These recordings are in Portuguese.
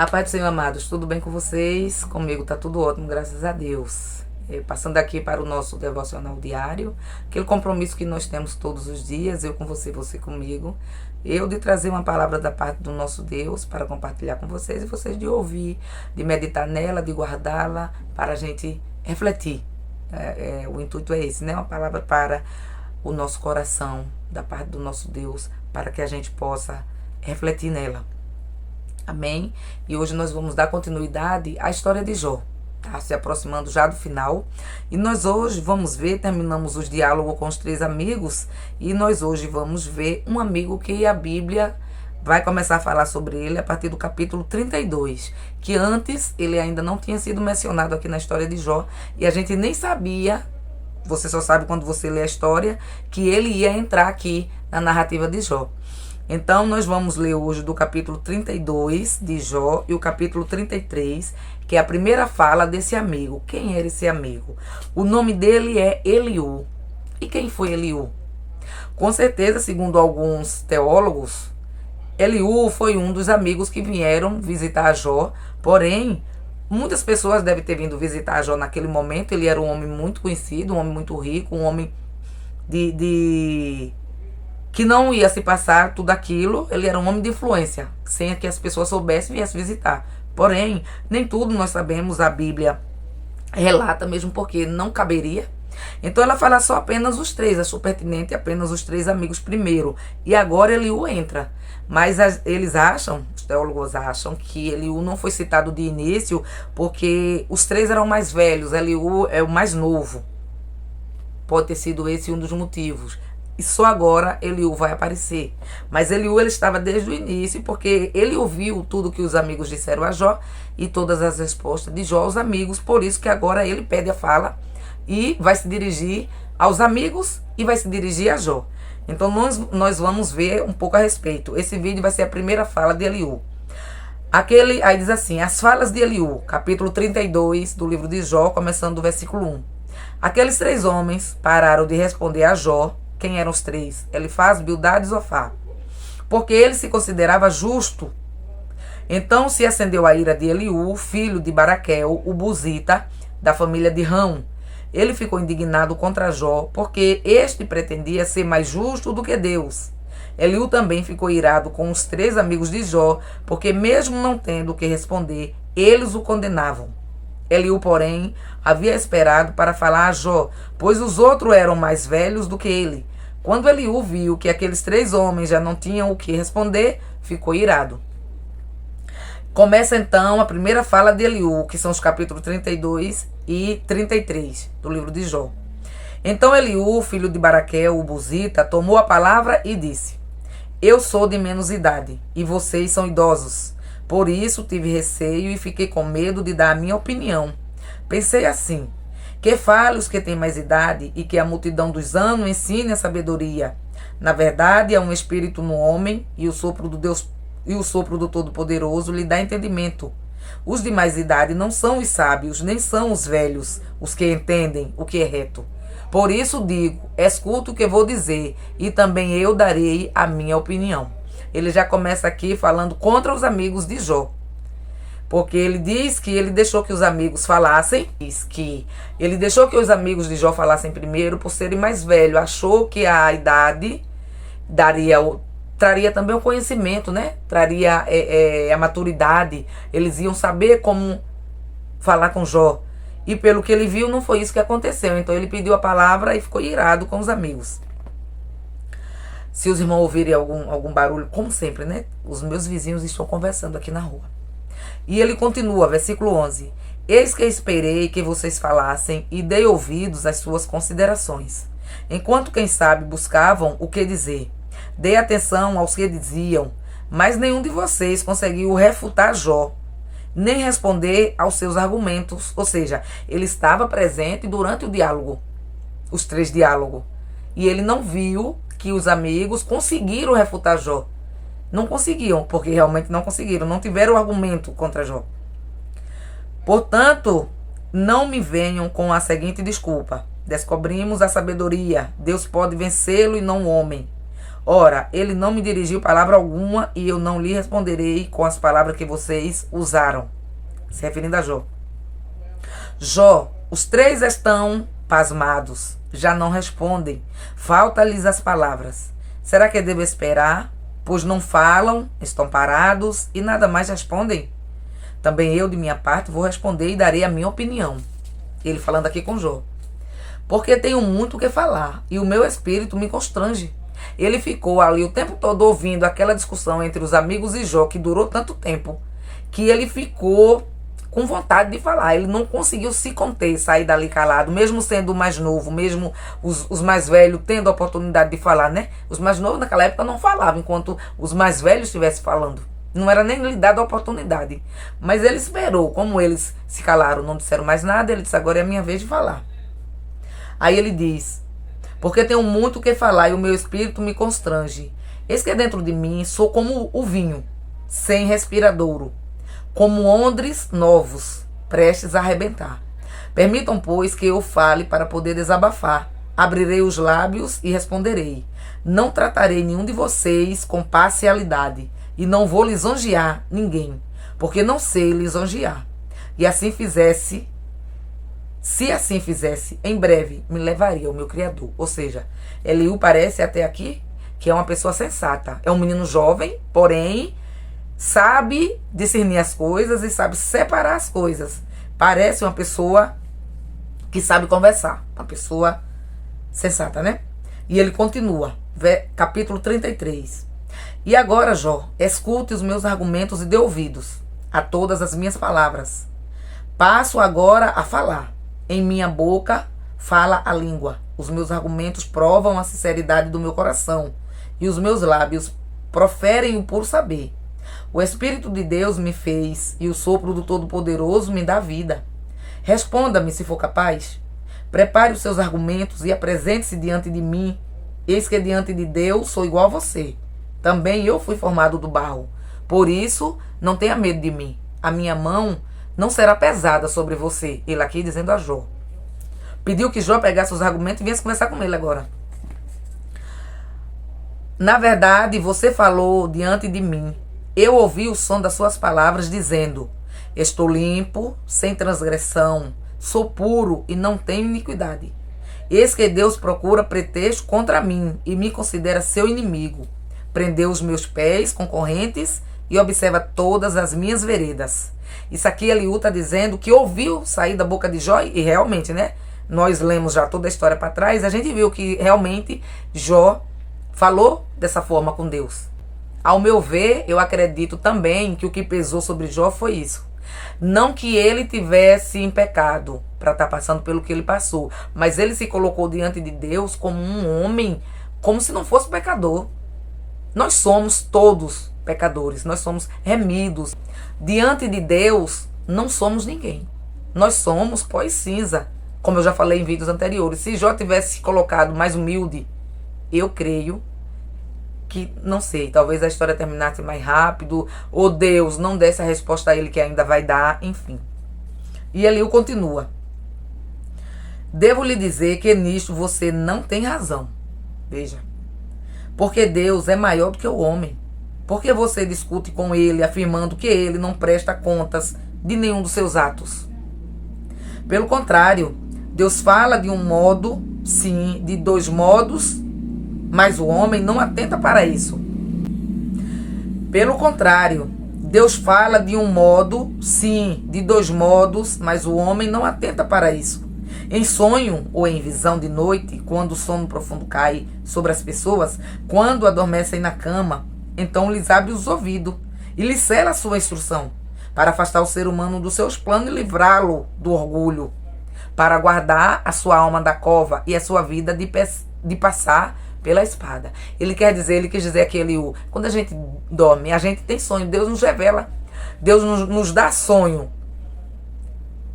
A paz do Senhor, amados, tudo bem com vocês? Comigo tá tudo ótimo, graças a Deus. Passando aqui para o nosso devocional diário, aquele compromisso que nós temos todos os dias, eu com você, você comigo. Eu de trazer uma palavra da parte do nosso Deus para compartilhar com vocês e vocês de ouvir, de meditar nela, de guardá-la, para a gente refletir. O intuito é esse, né? Uma palavra para o nosso coração, da parte do nosso Deus, para que a gente possa refletir nela. Amém? E hoje nós vamos dar continuidade à história de Jó. Tá se aproximando já do final. E nós hoje vamos ver, terminamos os diálogos com os 3 amigos. E nós hoje vamos ver um amigo que a Bíblia vai começar a falar sobre ele a partir do capítulo 32. Que antes ele ainda não tinha sido mencionado aqui na história de Jó. E a gente nem sabia, você só sabe quando você lê a história, que ele ia entrar aqui na narrativa de Jó. Então, nós vamos ler hoje do capítulo 32 de Jó e o capítulo 33, que é a primeira fala desse amigo. Quem era esse amigo? O nome dele é Eliú. E quem foi Eliú? Com certeza, segundo alguns teólogos, Eliú foi um dos amigos que vieram visitar Jó. Porém, muitas pessoas devem ter vindo visitar Jó naquele momento. Ele era um homem muito conhecido, um homem muito rico, um homem que não ia se passar tudo aquilo. Ele era um homem de influência, sem que as pessoas soubessem e viessem visitar. Porém, nem tudo nós sabemos, a Bíblia relata, mesmo porque não caberia. Então ela fala só apenas os 3, achou pertinente apenas os 3 amigos primeiro. E agora Eliú entra. Mas eles acham, os teólogos acham, que Eliú não foi citado de início, porque os 3 eram mais velhos, Eliú é o mais novo. Pode ter sido esse um dos motivos. E só agora Eliú vai aparecer. Mas Eliú ele estava desde o início, porque ele ouviu tudo que os amigos disseram a Jó e todas as respostas de Jó aos amigos. Por isso que agora ele pede a fala e vai se dirigir aos amigos e vai se dirigir a Jó. Então nós vamos ver um pouco a respeito. Esse vídeo vai ser a primeira fala de Eliú. Aí diz assim: as falas de Eliú, capítulo 32 do livro de Jó, começando do versículo 1. Aqueles 3 homens pararam de responder a Jó. Quem eram os 3? Elifaz, Bildade e Zofar. Porque ele se considerava justo. Então se acendeu a ira de Eliú, filho de Baraquel, o buzita, da família de Rão. Ele ficou indignado contra Jó, porque este pretendia ser mais justo do que Deus. Eliú também ficou irado com os 3 amigos de Jó, porque mesmo não tendo o que responder, eles o condenavam. Eliú, porém, havia esperado para falar a Jó, pois os outros eram mais velhos do que ele. Quando Eliú viu que aqueles 3 homens já não tinham o que responder, ficou irado. Começa então a primeira fala de Eliú, que são os capítulos 32 e 33 do livro de Jó. Então Eliú, filho de Baraquel, o buzita, tomou a palavra e disse: eu sou de menos idade, e vocês são idosos. Por isso tive receio e fiquei com medo de dar a minha opinião. Pensei assim: que fale os que têm mais idade e que a multidão dos anos ensine a sabedoria. Na verdade, há um espírito no homem e o sopro do Todo-Poderoso lhe dá entendimento. Os de mais idade não são os sábios, nem são os velhos, os que entendem o que é reto. Por isso digo, escuta o que vou dizer, e também eu darei a minha opinião. Ele já começa aqui falando contra os amigos de Jó. Porque ele diz que ele deixou que os amigos falassem. Diz que ele deixou que os amigos de Jó falassem primeiro por serem mais velhos. Achou que a idade traria também o conhecimento, né? Traria a maturidade. Eles iam saber como falar com Jó. E pelo que ele viu, não foi isso que aconteceu. Então ele pediu a palavra e ficou irado com os amigos. Se os irmãos ouvirem algum barulho, como sempre, né? Os meus vizinhos estão conversando aqui na rua. E ele continua, versículo 11. Eis que esperei que vocês falassem e dei ouvidos às suas considerações. Enquanto, quem sabe, buscavam o que dizer. Dei atenção aos que diziam, mas nenhum de vocês conseguiu refutar Jó, nem responder aos seus argumentos. Ou seja, ele estava presente durante o diálogo, os 3 diálogos. E ele não viu que os amigos conseguiram refutar Jó. Não conseguiam, porque realmente não conseguiram. Não tiveram argumento contra Jó. Portanto, não me venham com a seguinte desculpa: descobrimos a sabedoria. Deus pode vencê-lo e não o homem. Ora, ele não me dirigiu palavra alguma e eu não lhe responderei com as palavras que vocês usaram. Se referindo a Jó. Jó, os três estão pasmados, já não respondem. Falta-lhes as palavras. Será que devo esperar? Pois não falam, estão parados e nada mais respondem. Também eu, de minha parte, vou responder e darei a minha opinião. Ele falando aqui com Jó. Porque tenho muito o que falar e o meu espírito me constrange. Ele ficou ali o tempo todo ouvindo aquela discussão entre os amigos e Jó, que durou tanto tempo, que ele ficou com vontade de falar. Ele não conseguiu se conter, sair dali calado, mesmo sendo o mais novo, mesmo os mais velhos tendo a oportunidade de falar, né? Os mais novos naquela época não falavam, enquanto os mais velhos estivessem falando. Não era nem lhe dada a oportunidade. Mas ele esperou. Como eles se calaram, não disseram mais nada, ele disse, agora é a minha vez de falar. Aí ele diz, porque tenho muito o que falar e o meu espírito me constrange. Eis que dentro de mim sou como o vinho, sem respiradouro, como odres novos, prestes a arrebentar. Permitam, pois, que eu fale para poder desabafar. Abrirei os lábios e responderei. Não tratarei nenhum de vocês com parcialidade, e não vou lisonjear ninguém, porque não sei lisonjear. E assim fizesse, se assim fizesse, em breve me levaria ao meu Criador. Ou seja, Eliú parece até aqui que é uma pessoa sensata. É um menino jovem, porém sabe discernir as coisas e sabe separar as coisas. Parece uma pessoa que sabe conversar. Uma pessoa sensata, né? E ele continua, capítulo 33. E agora, Jó, escute os meus argumentos e dê ouvidos a todas as minhas palavras. Passo agora a falar. Em minha boca fala a língua. Os meus argumentos provam a sinceridade do meu coração. E os meus lábios proferem o puro saber. O Espírito de Deus me fez e o sopro do Todo-Poderoso me dá vida. Responda-me se for capaz. Prepare os seus argumentos e apresente-se diante de mim. Eis que diante de Deus sou igual a você. Também eu fui formado do barro. Por isso, não tenha medo de mim. A minha mão não será pesada sobre você. Ele aqui dizendo a Jó. Pediu que Jó pegasse os argumentos e viesse conversar com ele agora. Na verdade, você falou diante de mim. Eu ouvi o som das suas palavras dizendo, estou limpo, sem transgressão, sou puro e não tenho iniquidade. Eis que Deus procura pretexto contra mim e me considera seu inimigo. Prendeu os meus pés com correntes e observa todas as minhas veredas. Isso aqui Eliú está dizendo que ouviu sair da boca de Jó e realmente, né? Nós lemos já toda a história para trás, a gente viu que realmente Jó falou dessa forma com Deus. Ao meu ver, eu acredito também que o que pesou sobre Jó foi isso. Não que ele tivesse em pecado para estar passando pelo que ele passou, mas ele se colocou diante de Deus como um homem, como se não fosse pecador. Nós somos todos pecadores, nós somos remidos. Diante de Deus, não somos ninguém. Nós somos pó e cinza, como eu já falei em vídeos anteriores. Se Jó tivesse se colocado mais humilde, eu creio que, não sei, talvez a história terminasse mais rápido, ou Deus não desse a resposta a ele que ainda vai dar, enfim. E Eliú continua. Devo lhe dizer que nisto você não tem razão. Veja. Porque Deus é maior do que o homem. Porque você discute com ele, afirmando que ele não presta contas de nenhum dos seus atos. Pelo contrário, Deus fala de um modo, sim, de dois modos, mas o homem não atenta para isso. Pelo contrário, Deus fala de um modo, sim, de dois modos, mas o homem não atenta para isso. Em sonho ou em visão de noite, quando o sono profundo cai sobre as pessoas, quando adormecem na cama, então lhes abre os ouvidos e lhes cela a sua instrução, para afastar o ser humano dos seus planos e livrá-lo do orgulho, para guardar a sua alma da cova e a sua vida de passar pela espada. Ele quis dizer aqui, Eliú, quando a gente dorme, a gente tem sonho, Deus nos revela, Deus nos dá sonho.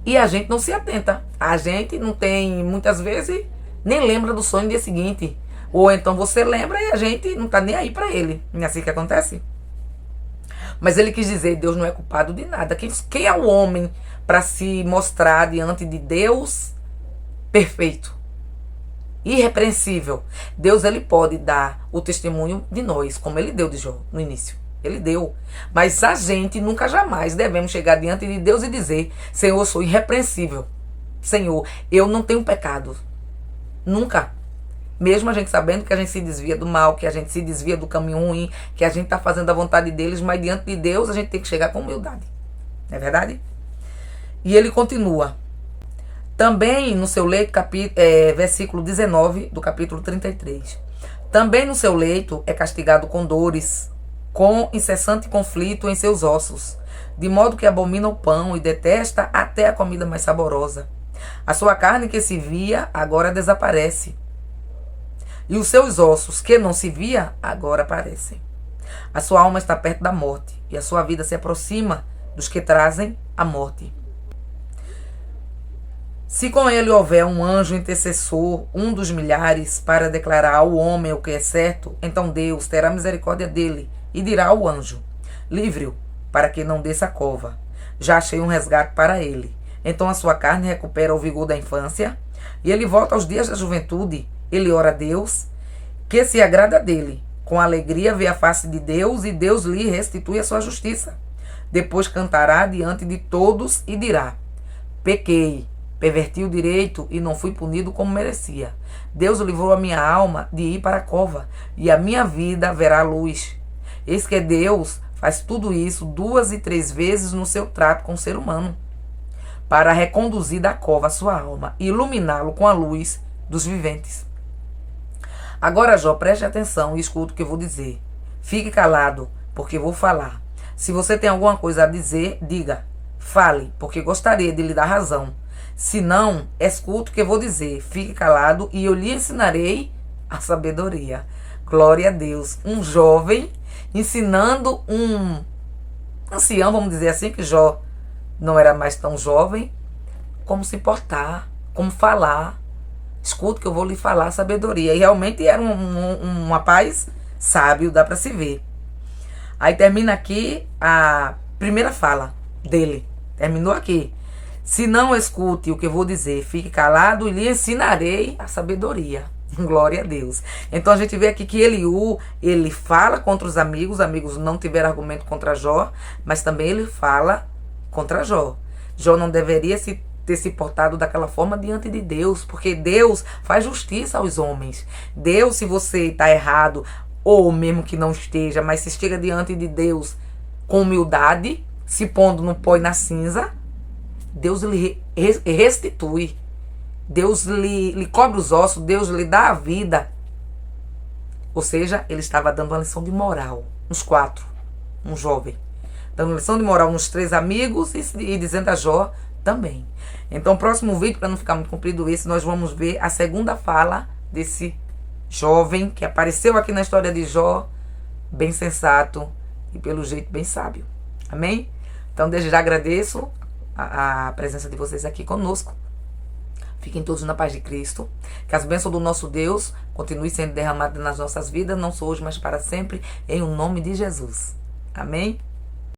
E a gente não se atenta. A gente não tem, muitas vezes, nem lembra do sonho no dia seguinte. Ou então você lembra e a gente não está nem aí para ele. Não é assim que acontece? Mas ele quis dizer, Deus não é culpado de nada. Quem é o homem para se mostrar diante de Deus perfeito? irrepreensível. Deus, ele pode dar o testemunho de nós, como ele deu de Jó no início. Ele deu. Mas a gente nunca jamais devemos chegar diante de Deus e dizer: Senhor, eu sou irrepreensível. Senhor, eu não tenho pecado. Nunca. Mesmo a gente sabendo que a gente se desvia do mal, que a gente se desvia do caminho ruim, que a gente está fazendo a vontade deles, mas diante de Deus a gente tem que chegar com humildade. Não é verdade? E ele continua. Também no seu leito, versículo 19 do capítulo 33. Também no seu leito é castigado com dores, com incessante conflito em seus ossos, de modo que abomina o pão e detesta até a comida mais saborosa. A sua carne que se via, agora desaparece. E os seus ossos, que não se via, agora aparecem. A sua alma está perto da morte, e a sua vida se aproxima dos que trazem a morte. Se com ele houver um anjo intercessor, um dos milhares, para declarar ao homem o que é certo, então Deus terá misericórdia dele e dirá ao anjo: livre-o, para que não desça a cova. Já achei um resgate para ele. Então a sua carne recupera o vigor da infância, e ele volta aos dias da juventude. Ele ora a Deus, que se agrada dele. Com alegria vê a face de Deus, e Deus lhe restitui a sua justiça. Depois cantará diante de todos e dirá: pequei, perverti o direito e não fui punido como merecia. Deus livrou a minha alma de ir para a cova, e a minha vida verá a luz. Eis que Deus faz tudo isso 2 e 3 vezes no seu trato com o ser humano, para reconduzir da cova a sua alma e iluminá-lo com a luz dos viventes. Agora, Jó, preste atenção e escuta o que eu vou dizer. Fique calado, porque vou falar. Se você tem alguma coisa a dizer, diga. Fale, porque gostaria de lhe dar razão. Se não, escuta o que eu vou dizer. Fique calado e eu lhe ensinarei a sabedoria. Glória a Deus. Um jovem ensinando um ancião, vamos dizer assim, que Jó não era mais tão jovem, como se portar, como falar. Escuta que eu vou lhe falar sabedoria. E realmente era um rapaz sábio, dá para se ver. Aí termina aqui a primeira fala dele. Terminou aqui. Se não escute o que eu vou dizer, fique calado e lhe ensinarei a sabedoria. Glória a Deus. Então a gente vê aqui que Eliú, ele fala contra os amigos não tiveram argumento contra Jó, mas também ele fala contra Jó. Jó não deveria ter se portado daquela forma diante de Deus, porque Deus faz justiça aos homens. Deus, se você está errado, ou mesmo que não esteja, mas se chega diante de Deus com humildade, se pondo no pó e na cinza, Deus lhe restitui. Deus lhe cobre os ossos, Deus lhe dá a vida. Ou seja, ele estava dando uma lição de moral nos 4, um jovem. Dando lição de moral nos 3 amigos e dizendo a Jó também. Então, próximo vídeo, para não ficar muito comprido esse, nós vamos ver a segunda fala desse jovem que apareceu aqui na história de Jó, bem sensato e pelo jeito bem sábio. Amém? Então, desde já agradeço a presença de vocês aqui conosco. Fiquem todos na paz de Cristo. Que as bênçãos do nosso Deus continuem sendo derramadas nas nossas vidas, não só hoje, mas para sempre, em o nome de Jesus. Amém?